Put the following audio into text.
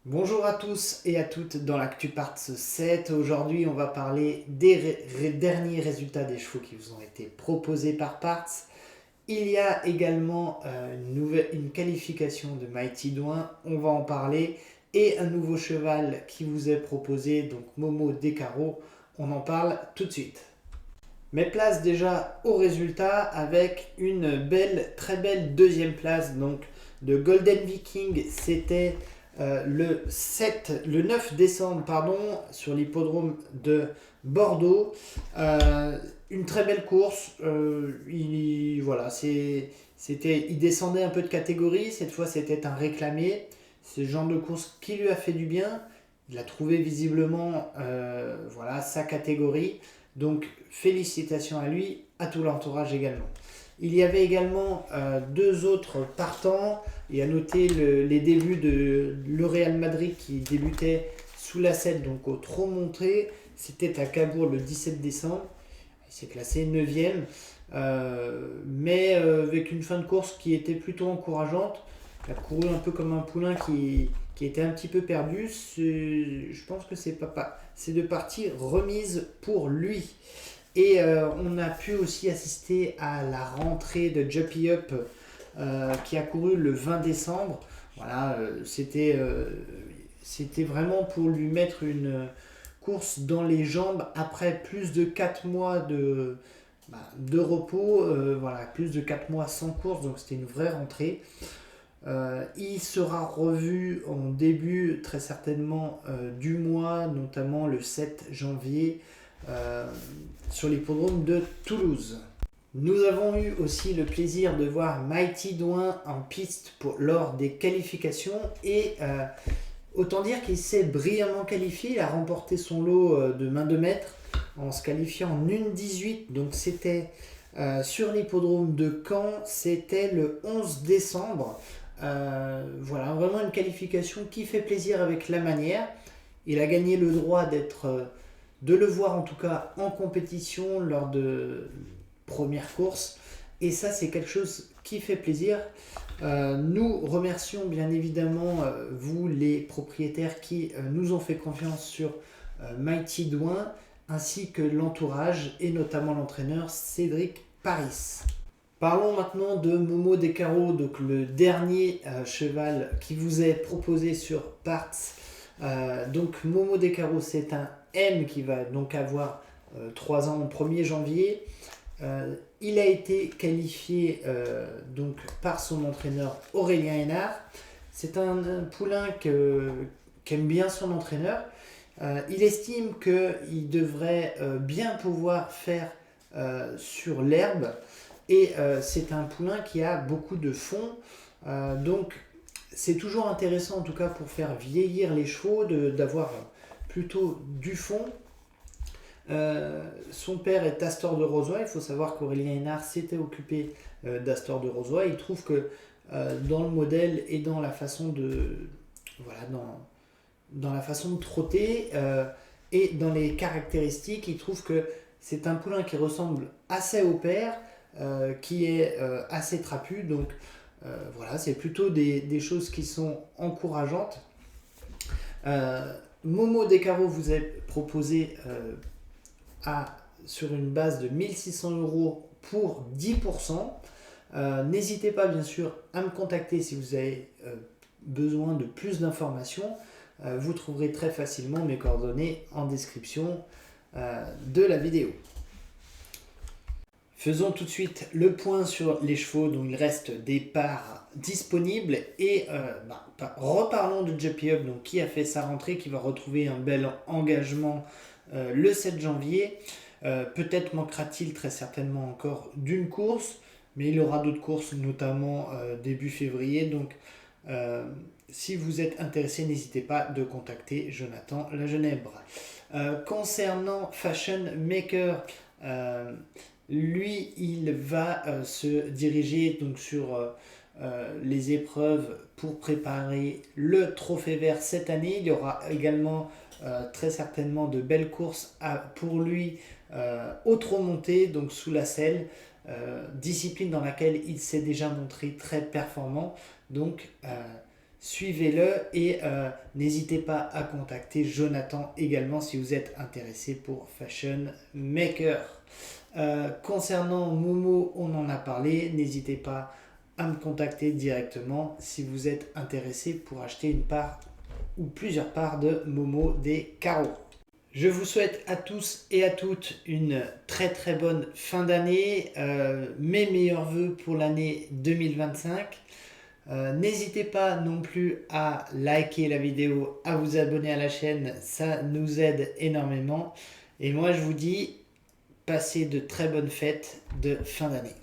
Bonjour à tous et à toutes dans l'Actu Parts 7. Aujourd'hui, on va parler des derniers résultats des chevaux qui vous ont été proposés par Parts. Il y a également une qualification de Mighty Douin, on va en parler, et un nouveau cheval qui vous est proposé, donc Momo Descarreaux, on en parle tout de suite. Mais place déjà au résultat avec une très belle deuxième place donc de Golden Viking. C'était le 9 décembre sur l'hippodrome de Bordeaux. Une très belle course. Il descendait un peu de catégorie. Cette fois, c'était un réclamé. C'est le genre de course qui lui a fait du bien. Il a trouvé visiblement sa catégorie. Donc félicitations à lui, à tout l'entourage également. Il y avait également deux autres partants. Et à noter les débuts de le Real Madrid qui débutait sous la selle, donc au trot monté. C'était à Cabourg le 17 décembre. Il s'est classé 9e. Mais avec une fin de course qui était plutôt encourageante. Il a couru un peu comme un poulain qui était un petit peu perdu. Je pense que c'est de partie remise pour lui. Et on a pu aussi assister à la rentrée de Juppy Up qui a couru le 20 décembre. Voilà, c'était vraiment pour lui mettre une course dans les jambes après plus de 4 mois de repos. Plus de 4 mois sans course, donc c'était une vraie rentrée. Il sera revu en début très certainement du mois, notamment le 7 janvier sur l'hippodrome de Toulouse. Nous avons eu aussi le plaisir de voir Mighty Douin en piste lors des qualifications et autant dire qu'il s'est brillamment qualifié. Il a remporté son lot de main de maître en se qualifiant en 1,18. Donc c'était sur l'hippodrome de Caen, c'était le 11 décembre. Vraiment une qualification qui fait plaisir avec la manière. Il a gagné le droit de le voir en tout cas en compétition lors de première course. Et ça, c'est quelque chose qui fait plaisir. Nous remercions bien évidemment vous, les propriétaires qui nous ont fait confiance sur Mighty Douin, ainsi que l'entourage et notamment l'entraîneur Cédric Paris. Parlons maintenant de Momo Descarreaux, donc le dernier cheval qui vous est proposé sur Parts. Donc Momo Descarreaux, c'est un M qui va donc avoir 3 ans au 1er janvier. Il a été qualifié donc par son entraîneur Aurélien Hénard. C'est un poulain qu'aime bien son entraîneur. Il estime qu'il devrait bien pouvoir faire sur l'herbe. Et c'est un poulain qui a beaucoup de fond. Donc c'est toujours intéressant en tout cas pour faire vieillir les chevaux d'avoir plutôt du fond. Son père est Astor de Rozoy. Il faut savoir qu'Aurélien Hénard s'était occupé d'Astor de Rozoy. Il trouve que dans le modèle et dans la façon dans la façon de trotter et dans les caractéristiques, il trouve que c'est un poulain qui ressemble assez au père, qui est assez trapu. Donc c'est plutôt des choses qui sont encourageantes. Momo Descarreaux vous est proposé sur une base de 1600 € pour 10%. N'hésitez pas bien sûr à me contacter si vous avez besoin de plus d'informations. Vous trouverez très facilement mes coordonnées en description de la vidéo. Faisons tout de suite le point sur les chevaux dont il reste des parts disponibles et reparlons de Juppy Up, donc qui a fait sa rentrée, qui va retrouver un bel engagement le 7 janvier. Peut-être manquera-t-il très certainement encore d'une course, mais il y aura d'autres courses, notamment début février. Donc si vous êtes intéressé, n'hésitez pas de contacter Jonathan Lagenèbre. Concernant Fashion Maker, lui, il va se diriger donc sur les épreuves pour préparer le Trophée Vert cette année. Il y aura également très certainement de belles courses pour lui au trot monté, donc sous la selle, discipline dans laquelle il s'est déjà montré très performant. Donc suivez-le et n'hésitez pas à contacter Jonathan également si vous êtes intéressé pour Fashion Maker. Concernant Momo, on en a parlé, n'hésitez pas à me contacter directement si vous êtes intéressé pour acheter une part ou plusieurs parts de Momo des carreaux. Je vous souhaite à tous et à toutes une très très bonne fin d'année, mes meilleurs voeux pour l'année 2025. N'hésitez pas non plus à liker la vidéo, à vous abonner à la chaîne, ça nous aide énormément. Et moi je vous dis, passez de très bonnes fêtes de fin d'année.